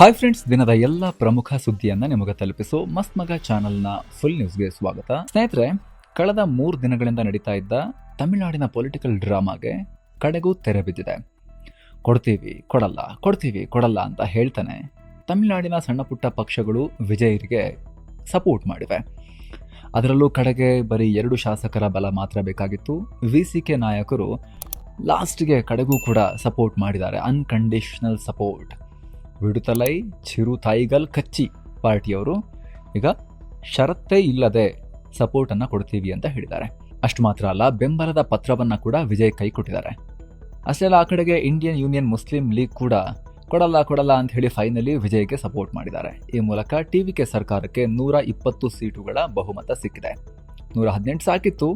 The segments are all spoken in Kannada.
ಹಾಯ್ ಫ್ರೆಂಡ್ಸ್, ದಿನದ ಎಲ್ಲ ಪ್ರಮುಖ ಸುದ್ದಿಯನ್ನ ನಿಮಗೆ ತಲುಪಿಸೋ ಮಸ್ತ್ ಮಗ ಚಾನೆಲ್ನ ಫುಲ್ ನ್ಯೂಸ್ಗೆ ಸ್ವಾಗತ. ಸ್ನೇಹಿತರೆ, ಕಳೆದ 3 ದಿನಗಳಿಂದ ನಡೀತಾ ಇದ್ದ ತಮಿಳುನಾಡಿನ ಪೊಲಿಟಿಕಲ್ ಡ್ರಾಮಾಗೆ ಕಡೆಗೂ ತೆರೆ ಬಿದ್ದಿದೆ. ಕೊಡ್ತೀವಿ ಕೊಡಲ್ಲ ಅಂತ ಹೇಳ್ತಾನೆ ತಮಿಳುನಾಡಿನ ಸಣ್ಣ ಪುಟ್ಟ ಪಕ್ಷಗಳು ವಿಜಯರಿಗೆ ಸಪೋರ್ಟ್ ಮಾಡಿವೆ. ಅದರಲ್ಲೂ ಕಡೆಗೆ ಬರೀ 2 ಶಾಸಕರ ಬಲ ಮಾತ್ರ ಬೇಕಾಗಿತ್ತು. ವಿಸಿಕೆ ನಾಯಕರು ಲಾಸ್ಟ್ಗೆ ಕಡೆಗೂ ಕೂಡ ಸಪೋರ್ಟ್ ಮಾಡಿದ್ದಾರೆ. Unconditional support. ವಿಡುತಲೈ ಚಿರುತಾಯಿಗಲ್ ಕಚ್ಚಿ ಪಾರ್ಟಿಯವರು ಈಗ ಷರತ್ತೇ ಇಲ್ಲದೆ ಸಪೋರ್ಟನ್ನು ಕೊಡ್ತೀವಿ ಅಂತ ಹೇಳಿದ್ದಾರೆ. ಅಷ್ಟು ಮಾತ್ರ ಅಲ್ಲ, ಬೆಂಬಲದ ಪತ್ರವನ್ನು ಕೂಡ ವಿಜಯ್ ಕೈ ಕೊಟ್ಟಿದ್ದಾರೆ. ಅಷ್ಟೇ ಅಲ್ಲ, ಆ ಕಡೆಗೆ ಇಂಡಿಯನ್ ಯೂನಿಯನ್ ಮುಸ್ಲಿಂ ಲೀಗ್ ಕೂಡ ಕೊಡಲ್ಲ ಅಂತ ಹೇಳಿ ಫೈನಲಿ ವಿಜಯ್ಗೆ ಸಪೋರ್ಟ್ ಮಾಡಿದ್ದಾರೆ. ಈ ಮೂಲಕ ಟಿವಿಕೆ ಸರ್ಕಾರಕ್ಕೆ 120 ಸೀಟುಗಳ ಬಹುಮತ ಸಿಕ್ಕಿದೆ. 118 ಸಾಕಿತ್ತು,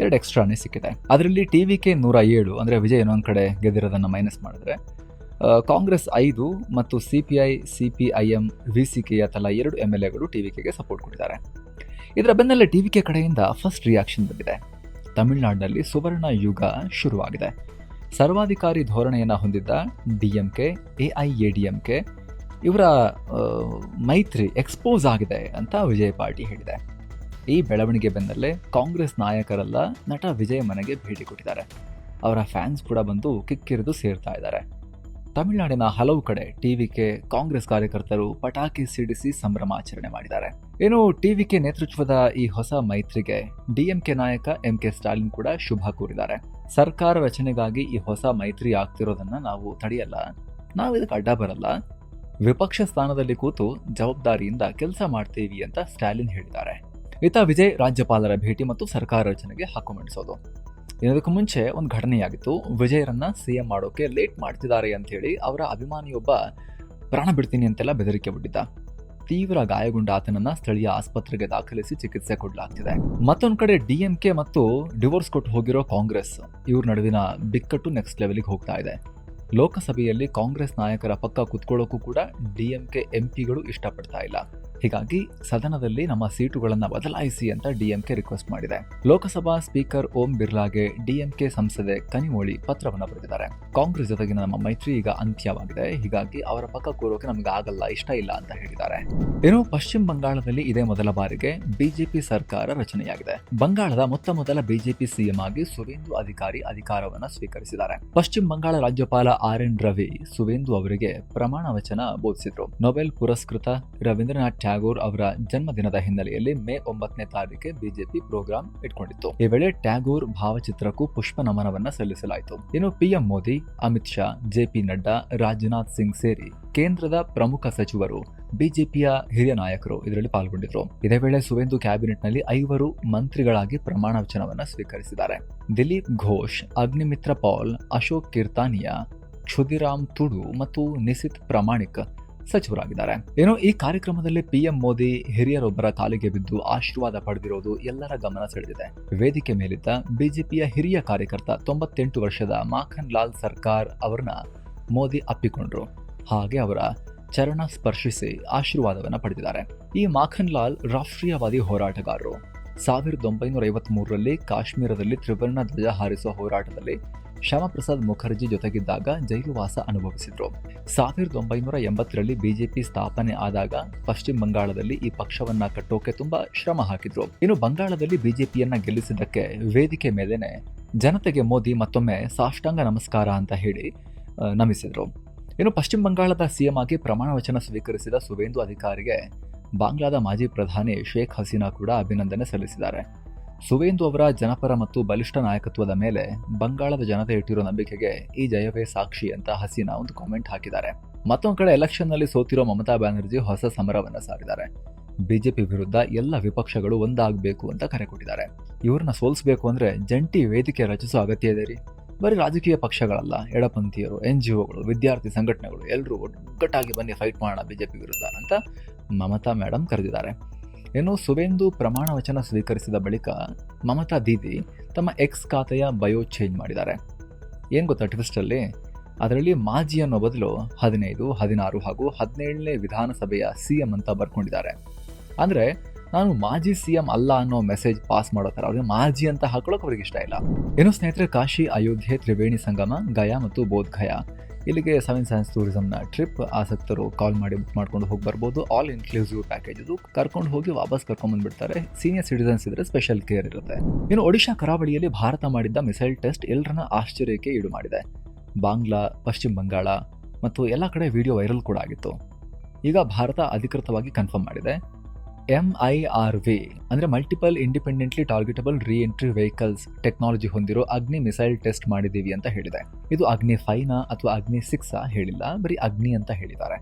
2 ಎಕ್ಸ್ಟ್ರಾನೇ ಸಿಕ್ಕಿದೆ. ಅದರಲ್ಲಿ ಟಿವಿಕೆ 107, ಅಂದರೆ ವಿಜಯ್ ಇನ್ನೊಂದು ಕಡೆ ಗೆದ್ದಿರೋದನ್ನು ಮೈನಸ್ ಮಾಡಿದ್ರೆ ಕಾಂಗ್ರೆಸ್ 5 ಮತ್ತು ಸಿಪಿಐಎಂ ವಿಸಿಕೆಯ ತಲಾ 2 MLAಗಳು ಟಿವಿಕೆಗೆ ಸಪೋರ್ಟ್ ಕೊಟ್ಟಿದ್ದಾರೆ. ಇದರ ಬೆನ್ನಲ್ಲೇ ಟಿವಿಕೆ ಕಡೆಯಿಂದ ಫಸ್ಟ್ ರಿಯಾಕ್ಷನ್ ಬಂದಿದೆ. ತಮಿಳುನಾಡಿನಲ್ಲಿ ಸುವರ್ಣ ಯುಗ ಶುರುವಾಗಿದೆ. ಸರ್ವಾಧಿಕಾರಿ ಧೋರಣೆಯನ್ನು ಹೊಂದಿದ್ದ ಡಿಎಂಕೆ, ಎಐಎಡಿಎಂಕೆ ಇವರ ಮೈತ್ರಿ ಎಕ್ಸ್ಪೋಸ್ ಆಗಿದೆ ಅಂತ ವಿಜಯ್ ಪಾರ್ಟಿ ಹೇಳಿದೆ. ಈ ಬೆಳವಣಿಗೆ ಬೆನ್ನಲ್ಲೇ ಕಾಂಗ್ರೆಸ್ ನಾಯಕರೆಲ್ಲ ನಟ ವಿಜಯ್ ಮನೆಗೆ ಭೇಟಿ ಕೊಟ್ಟಿದ್ದಾರೆ. ಅವರ ಫ್ಯಾನ್ಸ್ ಕೂಡ ಬಂದು ಕಿಕ್ಕಿರಿದು ಸೇರ್ತಾ ಇದ್ದಾರೆ. ತಮಿಳುನಾಡಿನ ಹಲವು ಕಡೆ ಟಿವಿಕೆ ಕಾಂಗ್ರೆಸ್ ಕಾರ್ಯಕರ್ತರು ಪಟಾಕಿ ಸಿಡಿಸಿ ಸಂಭ್ರಮಾಚರಣೆ ಮಾಡಿದ್ದಾರೆ. ಏನು, ಟಿವಿಕೆ ನೇತೃತ್ವದ ಈ ಹೊಸ ಮೈತ್ರಿಗೆ ಡಿಎಂಕೆ ನಾಯಕ ಎಂಕೆ ಸ್ಟಾಲಿನ್ ಕೂಡ ಶುಭ ಕೋರಿದ್ದಾರೆ. ಸರ್ಕಾರ ರಚನೆಗಾಗಿ ಈ ಹೊಸ ಮೈತ್ರಿ ಆಗ್ತಿರೋದನ್ನ ನಾವು ತಡೆಯಲ್ಲ, ನಾವು ಇದಕ್ಕೆ ಅಡ್ಡ ಬರಲ್ಲ, ವಿಪಕ್ಷ ಸ್ಥಾನದಲ್ಲಿ ಕೂತು ಜವಾಬ್ದಾರಿಯಿಂದ ಕೆಲಸ ಮಾಡ್ತೀವಿ ಅಂತ ಸ್ಟಾಲಿನ್ ಹೇಳಿದ್ದಾರೆ. ಇತ್ತ ವಿಜಯ್ ರಾಜ್ಯಪಾಲರ ಭೇಟಿ ಮತ್ತು ಸರ್ಕಾರ ರಚನೆಗೆ ಹಕ್ಕು ಮಂಡಿಸೋದು. ಇದಕ್ಕೂ ಮುಂಚೆ ಒಂದು ಘಟನೆಯಾಗಿತ್ತು. ವಿಜಯರನ್ನ ಸಿಎಂ ಮಾಡೋಕೆ ಲೇಟ್ ಮಾಡ್ತಿದ್ದಾರೆ ಅಂತ ಹೇಳಿ ಅವರ ಅಭಿಮಾನಿಯೊಬ್ಬ ಪ್ರಾಣ ಬಿಡ್ತೀನಿ ಅಂತೆಲ್ಲ ಬೆದರಿಕೆ ಬಿಟ್ಟಿದ್ದ. ತೀವ್ರ ಗಾಯಗೊಂಡ ಆತನನ್ನ ಸ್ಥಳೀಯ ಆಸ್ಪತ್ರೆಗೆ ದಾಖಲಿಸಿ ಚಿಕಿತ್ಸೆ ಕೊಡಲಾಗ್ತಿದೆ. ಮತ್ತೊಂದು ಕಡೆ ಡಿಎಂಕೆ ಮತ್ತು ಡಿವೋರ್ಸ್ ಕೊಟ್ಟು ಹೋಗಿರೋ ಕಾಂಗ್ರೆಸ್ ಇವ್ರ ನಡುವಿನ ಬಿಕ್ಕಟ್ಟು ನೆಕ್ಸ್ಟ್ ಲೆವೆಲ್ಗೆ ಹೋಗ್ತಾ ಇದೆ. ಲೋಕಸಭೆಯಲ್ಲಿ ಕಾಂಗ್ರೆಸ್ ನಾಯಕರ ಪಕ್ಕ ಕುತ್ಕೊಳ್ಳೋಕ್ಕೂ ಕೂಡ ಡಿಎಂಕೆ ಎಂಪಿಗಳು ಇಷ್ಟಪಡ್ತಾ ಇಲ್ಲ. ಹೀಗಾಗಿ ಸದನದಲ್ಲಿ ನಮ್ಮ ಸೀಟುಗಳನ್ನು ಬದಲಾಯಿಸಿ ಅಂತ ಡಿಎಂಕೆ ರಿಕ್ವೆಸ್ಟ್ ಮಾಡಿದೆ. ಲೋಕಸಭಾ ಸ್ಪೀಕರ್ ಓಂ ಬಿರ್ಲಾಗೆ ಡಿಎಂಕೆ ಸಂಸದೆ ಕನಿಮೋಳಿ ಪತ್ರವನ್ನು ಬರೆದಿದ್ದಾರೆ. ಕಾಂಗ್ರೆಸ್ ಜೊತೆಗಿನ ನಮ್ಮ ಮೈತ್ರಿ ಈಗ ಅಂತ್ಯವಾಗಿದೆ, ಹೀಗಾಗಿ ಅವರ ಪಕ್ಕ ಕೂರೋಕೆ ನಮ್ಗೆ ಆಗಲ್ಲ, ಇಷ್ಟ ಇಲ್ಲ ಅಂತ ಹೇಳಿದ್ದಾರೆ. ಇನ್ನು ಪಶ್ಚಿಮ ಬಂಗಾಳದಲ್ಲಿ ಇದೇ ಮೊದಲ ಬಾರಿಗೆ ಬಿಜೆಪಿ ಸರ್ಕಾರ ರಚನೆಯಾಗಿದೆ. ಬಂಗಾಳದ ಮೊತ್ತ ಬಿಜೆಪಿ ಸಿಎಂ ಆಗಿ ಸುವೇಂದು ಅಧಿಕಾರಿ ಅಧಿಕಾರವನ್ನು ಸ್ವೀಕರಿಸಿದ್ದಾರೆ. ಪಶ್ಚಿಮ ಬಂಗಾಳ ರಾಜ್ಯಪಾಲ RN ರವಿ ಸುವೇಂದು ಅವರಿಗೆ ಪ್ರಮಾಣ ವಚನ ಬೋಧಿಸಿದ್ರು. ನೊಬೆಲ್ ಪುರಸ್ಕೃತ ರವೀಂದ್ರನಾಥ್ ಟ್ಯಾಗೋರ್ ಅವರ ಜನ್ಮದಿನದ ಹಿನ್ನೆಲೆಯಲ್ಲಿ ಮೇ 9ನೇ ತಾರೀಕಿಗೆ ಬಿಜೆಪಿ ಪ್ರೋಗ್ರಾಂ ಇಟ್ಕೊಂಡಿತ್ತು. ಈ ವೇಳೆ ಟ್ಯಾಗೋರ್ ಭಾವಚಿತ್ರಕ್ಕೂ ಪುಷ್ಪ ನಮನವನ್ನ ಸಲ್ಲಿಸಲಾಯಿತು. ಇನ್ನು PM ಮೋದಿ, ಅಮಿತ್ ಶಾ, JP ನಡ್ಡಾ, ರಾಜನಾಥ್ ಸಿಂಗ್ ಸೇರಿ ಕೇಂದ್ರದ ಪ್ರಮುಖ ಸಚಿವರು, ಬಿಜೆಪಿಯ ಹಿರಿಯ ನಾಯಕರು ಇದರಲ್ಲಿ ಪಾಲ್ಗೊಂಡಿದ್ರು. ಇದೇ ವೇಳೆ ಸುವೇಂದು ಕ್ಯಾಬಿನೆಟ್ನಲ್ಲಿ 5 ಮಂತ್ರಿಗಳಾಗಿ ಪ್ರಮಾಣ ವಚನವನ್ನ ಸ್ವೀಕರಿಸಿದ್ದಾರೆ. ದಿಲೀಪ್ ಘೋಷ್, ಅಗ್ನಿಮಿತ್ರ ಪಾಲ್, ಅಶೋಕ್ ಕಿರ್ತಾನಿಯಾ, ಕ್ಷುದಿರಾಮ್ ತುಡು ಮತ್ತು ನಿಸಿತ್ ಪ್ರಾಮಾಣಿಕ್ ಸಚಿವರಾಗಿದ್ದಾರೆ. ಏನೋ ಈ ಕಾರ್ಯಕ್ರಮದಲ್ಲಿ PM ಮೋದಿ ಹಿರಿಯರೊಬ್ಬರ ಕಾಲಿಗೆ ಬಿದ್ದು ಆಶೀರ್ವಾದ ಪಡೆದಿರೋದು ಎಲ್ಲರ ಗಮನ ಸೆಳೆದಿದೆ. ವೇದಿಕೆ ಮೇಲಿದ್ದ ಬಿಜೆಪಿಯ ಹಿರಿಯ ಕಾರ್ಯಕರ್ತ 98 ವರ್ಷದ ಮಾಖನ್ ಲಾಲ್ ಸರ್ಕಾರ್ ಅವರನ್ನ ಮೋದಿ ಅಪ್ಪಿಕೊಂಡ್ರು. ಹಾಗೆ ಅವರ ಚರಣ ಸ್ಪರ್ಶಿಸಿ ಆಶೀರ್ವಾದವನ್ನ ಪಡೆದಿದ್ದಾರೆ. ಈ ಮಾಖನ್ ಲಾಲ್ ರಾಷ್ಟ್ರೀಯವಾದಿ ಹೋರಾಟಗಾರರು. 1953ರಲ್ಲಿ ಕಾಶ್ಮೀರದಲ್ಲಿ ತ್ರಿವರ್ಣ ಧ್ವಜ ಹಾರಿಸುವ ಹೋರಾಟದಲ್ಲಿ ಶ್ಯಾಮಪ್ರಸಾದ್ ಮುಖರ್ಜಿ ಜೊತೆಗಿದ್ದಾಗ ಜೈಲುವಾಸ ಅನುಭವಿಸಿದ್ರು. 1980ರಲ್ಲಿ ಬಿಜೆಪಿ ಸ್ಥಾಪನೆ ಆದಾಗ ಪಶ್ಚಿಮ ಬಂಗಾಳದಲ್ಲಿ ಈ ಪಕ್ಷವನ್ನ ಕಟ್ಟೋಕೆ ತುಂಬಾ ಶ್ರಮ ಹಾಕಿದ್ರು. ಇನ್ನು ಬಂಗಾಳದಲ್ಲಿ ಬಿಜೆಪಿಯನ್ನ ಗೆಲ್ಲಿಸಿದ್ದಕ್ಕೆ ವೇದಿಕೆ ಮೇಲೇನೆ ಜನತೆಗೆ ಮೋದಿ ಮತ್ತೊಮ್ಮೆ ಸಾಷ್ಟಾಂಗ ನಮಸ್ಕಾರ ಅಂತ ಹೇಳಿ ನಮಿಸಿದ್ರು. ಇನ್ನು ಪಶ್ಚಿಮ ಬಂಗಾಳದ ಸಿಎಂ ಆಗಿ ಪ್ರಮಾಣ ವಚನ ಸ್ವೀಕರಿಸಿದ ಸುವೇಂದು ಅಧಿಕಾರಿಗೆ ಬಾಂಗ್ಲಾದ ಮಾಜಿ ಪ್ರಧಾನಿ ಶೇಖ್ ಹಸೀನಾ ಕೂಡ ಅಭಿನಂದನೆ ಸಲ್ಲಿಸಿದ್ದಾರೆ. ಸುವೇಂದು ಅವರ ಜನಪರ ಮತ್ತು ಬಲಿಷ್ಠ ನಾಯಕತ್ವದ ಮೇಲೆ ಬಂಗಾಳದ ಜನತೆ ಇಟ್ಟಿರೋ ನಂಬಿಕೆಗೆ ಈ ಜಯವೇ ಸಾಕ್ಷಿ ಅಂತ ಹಸೀನಾ ಒಂದು ಕಾಮೆಂಟ್ ಹಾಕಿದ್ದಾರೆ. ಮತ್ತೊಂದು ಕಡೆ ಎಲೆಕ್ಷನ್ನಲ್ಲಿ ಸೋತಿರೋ ಮಮತಾ ಬ್ಯಾನರ್ಜಿ ಹೊಸ ಸಮರವನ್ನ ಸಾರಿದ್ದಾರೆ. ಬಿಜೆಪಿ ವಿರುದ್ಧ ಎಲ್ಲ ವಿಪಕ್ಷಗಳು ಒಂದಾಗಬೇಕು ಅಂತ ಕರೆ ಕೊಟ್ಟಿದ್ದಾರೆ. ಇವ್ರನ್ನ ಸೋಲಿಸಬೇಕು ಅಂದ್ರೆ ಜಂಟಿ ವೇದಿಕೆ ರಚಿಸೋ ಅಗತ್ಯ ಇದೆ ರೀ. ಬರೀ ರಾಜಕೀಯ ಪಕ್ಷಗಳಲ್ಲ, ಎಡಪಂಥೀಯರು, NGOಗಳು, ವಿದ್ಯಾರ್ಥಿ ಸಂಘಟನೆಗಳು ಎಲ್ಲರೂ ಒಗ್ಗಟ್ಟಾಗಿ ಬನ್ನಿ ಫೈಟ್ ಮಾಡೋಣ ಬಿಜೆಪಿ ವಿರುದ್ಧ ಅಂತ ಮಮತಾ ಮೇಡಮ್ ಕರೆದಿದ್ದಾರೆ. ಇನ್ನು ಸುವೇಂದು ಪ್ರಮಾಣ ವಚನ ಸ್ವೀಕರಿಸಿದ ಬಳಿಕ ಮಮತಾ ದೀದಿ ತಮ್ಮ ಎಕ್ಸ್ ಖಾತೆಯ ಬಯೋ ಚೇಂಜ್ ಮಾಡಿದ್ದಾರೆ. ಏನು ಗೊತ್ತಾ ಟ್ವಿಸ್ಟಲ್ಲಿ, ಅದರಲ್ಲಿ ಮಾಜಿ ಅನ್ನೋ ಬದಲು 15, 16 ಹಾಗೂ 17ನೇ ವಿಧಾನಸಭೆಯ CM ಅಂತ ಬರ್ಕೊಂಡಿದ್ದಾರೆ. ಅಂದರೆ ನಾನು ಮಾಜಿ CM ಅಲ್ಲ ಅನ್ನೋ ಮೆಸೇಜ್ ಪಾಸ್ ಮಾಡೋ ಥರ ಅವ್ರಿಗೆ ಮಾಜಿ ಅಂತ ಹಾಕೊಳ್ಳೋಕೆ ಅವ್ರಿಗೆ ಇಷ್ಟ ಇಲ್ಲ. ಇನ್ನು ಸ್ನೇಹಿತರೆ, ಕಾಶಿ, ಅಯೋಧ್ಯೆ, ತ್ರಿವೇಣಿ ಸಂಗಮ, ಗಯಾ ಮತ್ತು ಬೋಧ್ ಗಯಾ ಇಲ್ಲಿಗೆ 7 ಸೈನ್ಸ್ ಟೂರಿಸಂನ ಟ್ರಿಪ್ ಆಸಕ್ತರು ಕಾಲ್ ಮಾಡಿ ಬುಕ್ ಮಾಡ್ಕೊಂಡು ಹೋಗಿ ಬರ್ಬೋದು. ಆಲ್ ಇನ್ಕ್ಲೂಸಿವ್ ಪ್ಯಾಕೇಜ್ ಇದು. ಕರ್ಕೊಂಡು ಹೋಗಿ ವಾಪಸ್ ಕರ್ಕೊಂಡ್ಬಂದ್ಬಿಡ್ತಾರೆ. ಸೀನಿಯರ್ ಸಿಟಿಸನ್ಸ್ ಇದ್ರೆ ಸ್ಪೆಷಲ್ ಕೇರ್ ಇರುತ್ತೆ. ಇನ್ನು ಒಡಿಶಾ ಕರಾವಳಿಯಲ್ಲಿ ಭಾರತ ಮಾಡಿದ್ದ ಮಿಸೈಲ್ ಟೆಸ್ಟ್ ಎಲ್ಲರನ್ನ ಆಶ್ಚರ್ಯಕ್ಕೆ ಈಡು ಮಾಡಿದೆ. ಬಾಂಗ್ಲಾ, ಪಶ್ಚಿಮ ಬಂಗಾಳ ಮತ್ತು ಎಲ್ಲ ಕಡೆ ವಿಡಿಯೋ ವೈರಲ್ ಕೂಡ ಆಗಿತ್ತು. ಈಗ ಭಾರತ ಅಧಿಕೃತವಾಗಿ ಕನ್ಫರ್ಮ್ ಮಾಡಿದೆ. MIRV ಅಂದರೆ multiple independently targetable reentry vehicles technology ಹೊಂದಿರೋ ಅಗ್ನಿ ಮಿಸೈಲ್ ಟೆಸ್ಟ್ ಮಾಡಿದ್ದೀವಿ ಅಂತ ಹೇಳಿದೆ. ಇದು ಅಗ್ನಿ 5 ಅಥವಾ ಅಗ್ನಿ 6 ಹೇಳಿಲ್ಲ, ಬರೀ ಅಗ್ನಿ ಅಂತ ಹೇಳಿದ್ದಾರೆ.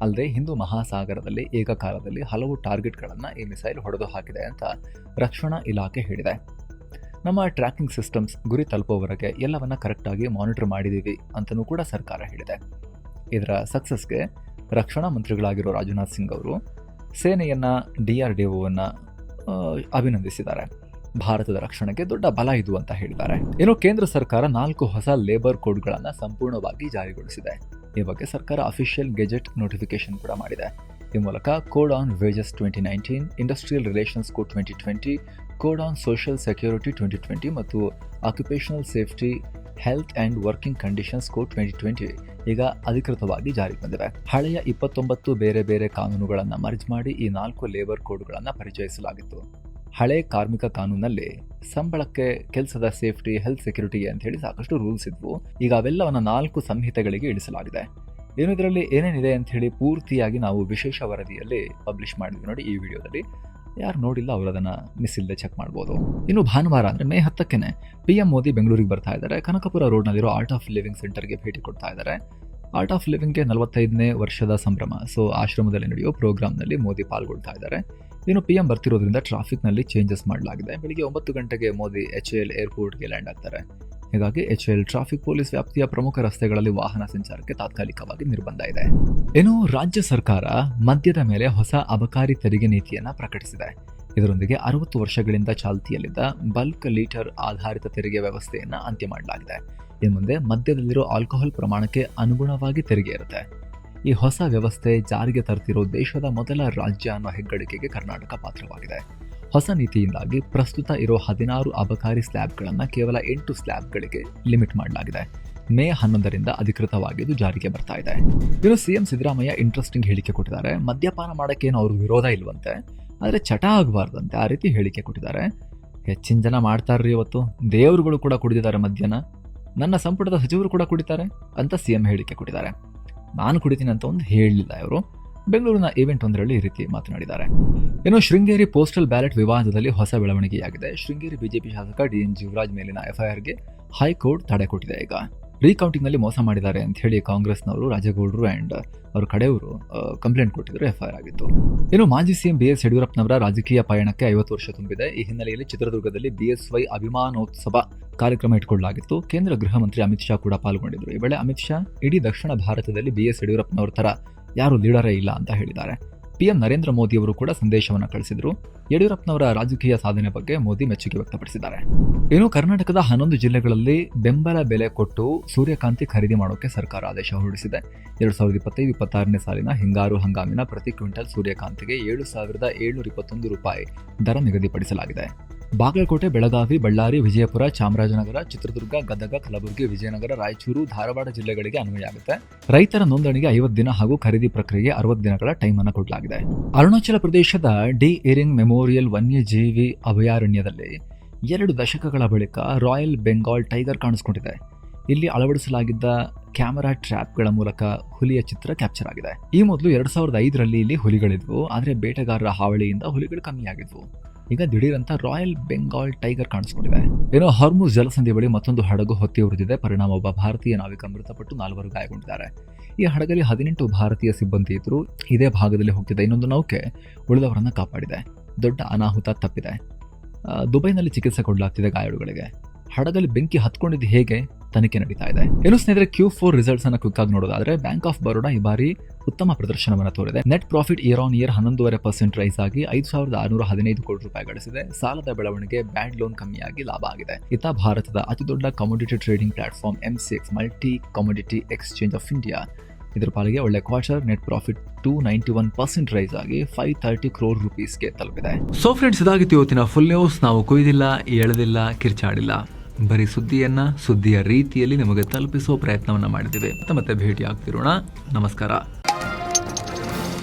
ಅಲ್ಲದೆ ಹಿಂದೂ ಮಹಾಸಾಗರದಲ್ಲಿ ಏಕಕಾಲದಲ್ಲಿ ಹಲವು ಟಾರ್ಗೆಟ್ಗಳನ್ನು ಈ ಮಿಸೈಲ್ ಹೊಡೆದು ಹಾಕಿದೆ ಅಂತ ರಕ್ಷಣಾ ಇಲಾಖೆ ಹೇಳಿದೆ. ನಮ್ಮ ಟ್ರ್ಯಾಕಿಂಗ್ ಸಿಸ್ಟಮ್ಸ್ ಗುರಿ ತಲುಪುವವರೆಗೆ ಎಲ್ಲವನ್ನ ಕರೆಕ್ಟಾಗಿ ಮಾನಿಟರ್ ಮಾಡಿದ್ದೀವಿ ಅಂತಲೂ ಕೂಡ ಸರ್ಕಾರ ಹೇಳಿದೆ. ಇದರ ಸಕ್ಸಸ್ಗೆ ರಕ್ಷಣಾ ಮಂತ್ರಿಗಳಾಗಿರೋ ರಾಜನಾಥ್ ಸಿಂಗ್ ಅವರು ಸೇನೆಯನ್ನ DRDOವನ್ನು ಅಭಿನಂದಿಸಿದ್ದಾರೆ. ಭಾರತದ ರಕ್ಷಣೆಗೆ ದೊಡ್ಡ ಬಲ ಇದು ಅಂತ ಹೇಳಿದ್ದಾರೆ. ಇನ್ನು ಕೇಂದ್ರ ಸರ್ಕಾರ 4 ಹೊಸ ಲೇಬರ್ ಕೋಡ್ಗಳನ್ನು ಸಂಪೂರ್ಣವಾಗಿ ಜಾರಿಗೊಳಿಸಿದೆ. ಈ ಬಗ್ಗೆ ಸರ್ಕಾರ ಅಫಿಷಿಯಲ್ ಗೆಜೆಟ್ ನೋಟಿಫಿಕೇಶನ್ ಕೂಡ ಮಾಡಿದೆ. ಈ ಮೂಲಕ code on wages 2019, industrial relations code 2020, code on social security 2020 ಮತ್ತು occupational safety, health and working conditions code 2020 ಈಗ ಅಧಿಕೃತವಾಗಿ ಜಾರಿಗೆ ಬಂದಿವೆ. ಹಳೆಯ 29 ಬೇರೆ ಬೇರೆ ಕಾನೂನುಗಳನ್ನು ಮರ್ಜ್ ಮಾಡಿ ಈ 4 ಲೇಬರ್ ಕೋಡ್ಗಳನ್ನು ಪರಿಚಯಿಸಲಾಗಿತ್ತು. ಹಳೆ ಕಾರ್ಮಿಕ ಕಾನೂನಲ್ಲಿ ಸಂಬಳಕ್ಕೆ, ಕೆಲಸದ ಸೇಫ್ಟಿ, ಹೆಲ್ತ್ ಸೆಕ್ಯೂರಿಟಿಗೆ ಅಂತ ಹೇಳಿ ಸಾಕಷ್ಟು ರೂಲ್ಸ್ ಇದ್ವು. ಈಗ ಅವೆಲ್ಲವನ್ನ 4 ಸಂಹಿತೆಗಳಿಗೆ ಇಳಿಸಲಾಗಿದೆ. ಏನು ಇದರಲ್ಲಿ ಏನೇನಿದೆ ಅಂತ ಹೇಳಿ ಪೂರ್ತಿಯಾಗಿ ನಾವು ವಿಶೇಷ ವರದಿಯಲ್ಲಿ ಪಬ್ಲಿಷ್ ಮಾಡಿದ್ವಿ ನೋಡಿ ಈ ವಿಡಿಯೋದಲ್ಲಿ. ಯಾರು ನೋಡಿಲ್ಲ ಅವರು ಅದನ್ನು ಮಿಸ್ ಇಲ್ಲದೆ ಚೆಕ್ ಮಾಡ್ಬೋದು. ಇನ್ನು ಭಾನುವಾರ ಅಂದರೆ ಮೇ 10ಕ್ಕೆ PM ಮೋದಿ ಬೆಂಗಳೂರಿಗೆ ಬರ್ತಾ ಇದ್ದಾರೆ. ಕನಕಪುರ ರೋಡ್ನಲ್ಲಿರೋ ಆರ್ಟ್ ಆಫ್ ಲಿವಿಂಗ್ ಸೆಂಟರ್ಗೆ ಭೇಟಿ ಕೊಡ್ತಾ ಇದ್ದಾರೆ. ಆರ್ಟ್ ಆಫ್ ಲಿವಿಂಗ್ಗೆ 45ನೇ ವರ್ಷದ ಸಂಭ್ರಮ. ಸೊ ಆಶ್ರಮದಲ್ಲಿ ನಡೆಯೋ ಪ್ರೋಗ್ರಾಮ್ನಲ್ಲಿ ಮೋದಿ ಪಾಲ್ಗೊಳ್ತಾ ಇದ್ದಾರೆ. ಇನ್ನು PM ಬರ್ತಿರೋದ್ರಿಂದ ಟ್ರಾಫಿಕ್ನಲ್ಲಿ ಚೇಂಜಸ್ ಮಾಡಲಾಗಿದೆ. ಬೆಳಿಗ್ಗೆ 9 ಗಂಟೆಗೆ ಮೋದಿ HAL ಏರ್ಪೋರ್ಟ್ಗೆ ಲ್ಯಾಂಡ್ ಆಗ್ತಾರೆ. ಹೀಗಾಗಿ HAL ಟ್ರಾಫಿಕ್ ಪೊಲೀಸ್ ವ್ಯಾಪ್ತಿಯ ಪ್ರಮುಖ ರಸ್ತೆಗಳಲ್ಲಿ ವಾಹನ ಸಂಚಾರಕ್ಕೆ ತಾತ್ಕಾಲಿಕವಾಗಿ ನಿರ್ಬಂಧ ಇದೆ. ಇನ್ನು ರಾಜ್ಯ ಸರ್ಕಾರ ಮದ್ಯದ ಮೇಲೆ ಹೊಸ ಅಬಕಾರಿ ತೆರಿಗೆ ನೀತಿಯನ್ನು ಪ್ರಕಟಿಸಿದೆ. ಇದರೊಂದಿಗೆ 60 ವರ್ಷಗಳಿಂದ ಚಾಲ್ತಿಯಲ್ಲಿದ್ದ ಬಲ್ಕ್ ಲೀಟರ್ ಆಧಾರಿತ ತೆರಿಗೆ ವ್ಯವಸ್ಥೆಯನ್ನು ಅಂತ್ಯ ಮಾಡಲಾಗಿದೆ. ಇನ್ನು ಮುಂದೆ ಮದ್ಯದಲ್ಲಿರೋ ಆಲ್ಕೋಹಾಲ್ ಪ್ರಮಾಣಕ್ಕೆ ಅನುಗುಣವಾಗಿ ತೆರಿಗೆ ಇರುತ್ತೆ. ಈ ಹೊಸ ವ್ಯವಸ್ಥೆ ಜಾರಿಗೆ ತರ್ತಿರೋ ದೇಶದ ಮೊದಲ ರಾಜ್ಯ ಅನ್ನೋ ಹೆಗ್ಗಳಿಕೆಗೆ ಕರ್ನಾಟಕ ಪಾತ್ರವಾಗಿದೆ. ಹೊಸ ನೀತಿಯಿಂದಾಗಿ ಪ್ರಸ್ತುತ ಇರೋ 16 ಅಬಕಾರಿ ಸ್ಲ್ಯಾಬ್ಗಳನ್ನು ಕೇವಲ 8 ಸ್ಲ್ಯಾಬ್ಗಳಿಗೆ ಲಿಮಿಟ್ ಮಾಡಲಾಗಿದೆ. ಮೇ 11ರಿಂದ ಅಧಿಕೃತವಾಗಿದ್ದು ಜಾರಿಗೆ ಬರ್ತಾ ಇದೆ. ಇನ್ನು CM ಸಿದ್ದರಾಮಯ್ಯ ಇಂಟ್ರೆಸ್ಟಿಂಗ್ ಹೇಳಿಕೆ ಕೊಟ್ಟಿದ್ದಾರೆ. ಮದ್ಯಪಾನ ಮಾಡೋಕ್ಕೆ ಏನು ಅವ್ರಿಗೆ ವಿರೋಧ ಇಲ್ವಂತೆ, ಆದರೆ ಚಟ ಆಗಬಾರ್ದಂತೆ, ಆ ರೀತಿ ಹೇಳಿಕೆ ಕೊಟ್ಟಿದ್ದಾರೆ. ಹೆಚ್ಚಿನ ಜನ ಮಾಡ್ತಾರ್ರಿ, ಇವತ್ತು ದೇವರುಗಳು ಕೂಡ ಕುಡಿದಿದ್ದಾರೆ ಮದ್ಯನ, ನನ್ನ ಸಂಪುಟದ ಸಚಿವರು ಕೂಡ ಕುಡಿತಾರೆ ಅಂತ CM ಹೇಳಿಕೆ ಕೊಟ್ಟಿದ್ದಾರೆ. ನಾನು ಕುಡಿತೀನಿ ಅಂತ ಒಂದು ಹೇಳಲಿಲ್ಲ ಇವರು. ಬೆಂಗಳೂರಿನ ಈವೆಂಟ್ ಒಂದರಲ್ಲಿ ಈ ರೀತಿ ಮಾತನಾಡಿದ್ದಾರೆ. ಇನ್ನು ಶೃಂಗೇರಿ ಪೋಸ್ಟಲ್ ಬ್ಯಾಲೆಟ್ ವಿವಾದದಲ್ಲಿ ಹೊಸ ಬೆಳವಣಿಗೆಯಾಗಿದೆ. ಶೃಂಗೇರಿ ಬಿಜೆಪಿ ಶಾಸಕ DN ಜೀವರಾಜ್ ಮೇಲಿನ FIRಗೆ ಹೈಕೋರ್ಟ್ ತಡೆ ಕೊಟ್ಟಿದೆ. ಈಗ ರೀಕೌಂಟಿಂಗ್ನಲ್ಲಿ ಮೋಸ ಮಾಡಿದ್ದಾರೆ ಅಂತ ಹೇಳಿ ಕಾಂಗ್ರೆಸ್ನವರು, ರಾಜಗೌಡರು ಆ್ಯಂಡ್ ಅವರ ಕಡೆಯವರು ಕಂಪ್ಲೇಂಟ್ ಕೊಟ್ಟಿದ್ರು. FIR ಆಗಿತ್ತು. ಇನ್ನು ಮಾಜಿ CM BS ಯಡಿಯೂರಪ್ಪನವರ ರಾಜಕೀಯ ಪಯಣಕ್ಕೆ 50 ವರ್ಷ ತುಂಬಿದೆ. ಈ ಹಿನ್ನೆಲೆಯಲ್ಲಿ ಚಿತ್ರದುರ್ಗದಲ್ಲಿ BSY ಅಭಿಮಾನೋತ್ಸವ ಕಾರ್ಯಕ್ರಮ ಇಟ್ಕೊಳ್ಳಲಾಗಿತ್ತು. ಕೇಂದ್ರ ಗೃಹ ಮಂತ್ರಿ ಅಮಿತ್ ಶಾ ಕೂಡ ಪಾಲ್ಗೊಂಡಿದ್ರು. ಈ ವೇಳೆ ಅಮಿತ್ ಶಾ ಇಡೀ ದಕ್ಷಿಣ ಭಾರತದಲ್ಲಿ BS ಯಡಿಯೂರಪ್ಪನವರ ತರ ಯಾರು ಲೀಡರೇ ಇಲ್ಲ ಅಂತ ಹೇಳಿದ್ದಾರೆ. PM ನರೇಂದ್ರ ಮೋದಿ ಅವರು ಕೂಡ ಸಂದೇಶವನ್ನು ಕಳಿಸಿದ್ರು. ಯಡಿಯೂರಪ್ಪನವರ ರಾಜಕೀಯ ಸಾಧನೆ ಬಗ್ಗೆ ಮೋದಿ ಮೆಚ್ಚುಗೆ ವ್ಯಕ್ತಪಡಿಸಿದ್ದಾರೆ. ಇನ್ನು ಕರ್ನಾಟಕದ 11 ಜಿಲ್ಲೆಗಳಲ್ಲಿ ಬೆಂಬಲ ಬೆಲೆ ಕೊಟ್ಟು ಸೂರ್ಯಕಾಂತಿ ಖರೀದಿ ಮಾಡೋಕೆ ಸರ್ಕಾರ ಆದೇಶ ಹೊರಡಿಸಿದೆ. 2025-26ನೇ ಸಾಲಿನ ಹಿಂಗಾರು ಹಂಗಾಮಿನ ಪ್ರತಿ ಕ್ವಿಂಟಲ್ ಸೂರ್ಯಕಾಂತಿಗೆ 7,721 ರೂಪಾಯಿ ದರ ನಿಗದಿಪಡಿಸಲಾಗಿದೆ. ಬಾಗಲಕೋಟೆ, ಬೆಳಗಾವಿ, ಬಳ್ಳಾರಿ, ವಿಜಯಪುರ, ಚಾಮರಾಜನಗರ, ಚಿತ್ರದುರ್ಗ, ಗದಗ, ಕಲಬುರಗಿ, ವಿಜಯನಗರ, ರಾಯಚೂರು, ಧಾರವಾಡ ಜಿಲ್ಲೆಗಳಿಗೆ ಅನ್ವಯ ಆಗುತ್ತೆ. ರೈತರ ನೋಂದಣಿಗೆ 50 ದಿನ ಹಾಗೂ ಖರೀದಿ ಪ್ರಕ್ರಿಯೆಗೆ 60 ದಿನಗಳ ಟೈಮ್ ಅನ್ನು ಕೊಡಲಾಗಿದೆ. ಅರುಣಾಚಲ ಪ್ರದೇಶದ ಡಿ-ಇರಿಂಗ್ ಮೆಮೋರಿಯಲ್ ವನ್ಯಜೀವಿ ಅಭಯಾರಣ್ಯದಲ್ಲಿ 2 ದಶಕಗಳ ಬಳಿಕ ರಾಯಲ್ ಬೆಂಗಾಲ್ ಟೈಗರ್ ಕಾಣಿಸಿಕೊಂಡಿದೆ. ಇಲ್ಲಿ ಅಳವಡಿಸಲಾಗಿದ್ದ ಕ್ಯಾಮೆರಾ ಟ್ರ್ಯಾಪ್ಗಳ ಮೂಲಕ ಹುಲಿಯ ಚಿತ್ರ ಕ್ಯಾಪ್ಚರ್ ಆಗಿದೆ. ಈ ಮೊದಲು 2005ರಲ್ಲಿ ಇಲ್ಲಿ ಹುಲಿಗಳಿದ್ವು, ಆದರೆ ಬೇಟೆಗಾರರ ಹಾವಳಿಯಿಂದ ಹುಲಿಗಳು ಕಮ್ಮಿಯಾಗಿದ್ವು. ಈಗ ದಿಢೀರಂತ ರಾಯಲ್ ಬೆಂಗಾಲ್ ಟೈಗರ್ ಕಾಣಿಸ್ಕೊಂಡಿದೆ. ಏನೋ ಹಾರ್ಮುಜ್ ಜಲಸಂಧಿ ಬಳಿ ಮತ್ತೊಂದು ಹಡಗು ಹೊತ್ತಿ ಉರಿದಿದೆ. ಪರಿಣಾಮ ಒಬ್ಬ ಭಾರತೀಯ ನಾವಿಕ ಮೃತಪಟ್ಟು 4 ಗಾಯಗೊಂಡಿದ್ದಾರೆ. ಈ ಹಡಗಲ್ಲಿ 18 ಭಾರತೀಯ ಸಿಬ್ಬಂದಿ ಇದ್ರು. ಇದೇ ಭಾಗದಲ್ಲಿ ಹೋಗ್ತಿದ್ದ ಇನ್ನೊಂದು ನೌಕೆ ಉಳಿದವರನ್ನ ಕಾಪಾಡಿದೆ. ದೊಡ್ಡ ಅನಾಹುತ ತಪ್ಪಿದೆ. ದುಬೈನಲ್ಲಿ ಚಿಕಿತ್ಸೆ ಕೊಡಲಾಗ್ತಿದೆ ಗಾಯಾಳುಗಳಿಗೆ. ಹಡಗಲ್ಲಿ ಬೆಂಕಿ ಹತ್ಕೊಂಡಿದ್ದು ಹೇಗೆ ತನಿಖೆ ನಡೀತಾ ಇದೆ. ಏನು ಸ್ನೇಹಿತರೆ, Q4 ರಿಸಲ್ಟ್ಸ್ ಅನ್ನು ಕ್ವಿಕ್ ಆಗಿ ನೋಡೋದಾದ್ರೆ ಬ್ಯಾಂಕ್ ಆಫ್ ಬರೋಡಾ ಈ ಬಾರಿ ಉತ್ತಮ ಪ್ರದರ್ಶನವನ್ನು ತೋರಿದೆ. Net profit year on year 11.5% rise ಆಗಿ 5,615 ಕೋಟಿ ರೂಪಾಯಿ ಗಳಿಸಿದೆ. ಸಾಲದ ಬೆಳವಣಿಗೆ, ಬ್ಯಾಡ್ ಲೋನ್ ಕಮ್ಮಿಯಾಗಿ ಲಾಭ ಆಗಿದೆ. ಇತ್ತ ಭಾರತದ ಅತಿದೊಡ್ಡ commodity trading platform MCX multi commodity exchange of India ಇದರ ಪಾಲಿಗೆ ಒಳ್ಳೆ ಕ್ವಾರ್ಟರ್. ನೆಟ್ ಪ್ರಾಫಿಟ್ 291% ರೈಸ್ ಆಗಿ 530 crore rupeesಗೆ ತಲುಪಿದೆ. ಸೊ ಫ್ರೆಂಡ್ಸ್, ಇದಾಗಿತ್ತು ಇವತ್ತಿನ ಫುಲ್ ನ್ಯೂಸ್. ನಾವು ಕುಯ್ದಿಲ್ಲ, ಎಳೆದಿಲ್ಲ, ಕಿರ್ಚಾಡಿಲ್ಲ. ಬರೀ ಸುದ್ದಿಯ ರೀತಿಯಲ್ಲಿ ನಿಮಗೆ ತಲುಪಿಸುವ ಪ್ರಯತ್ನವನ್ನ ಮಾಡಿದ್ದೇವೆ. ಮತ್ತೆ ಭೇಟಿ ಆಗ್ತಿರೋಣ. ನಮಸ್ಕಾರ.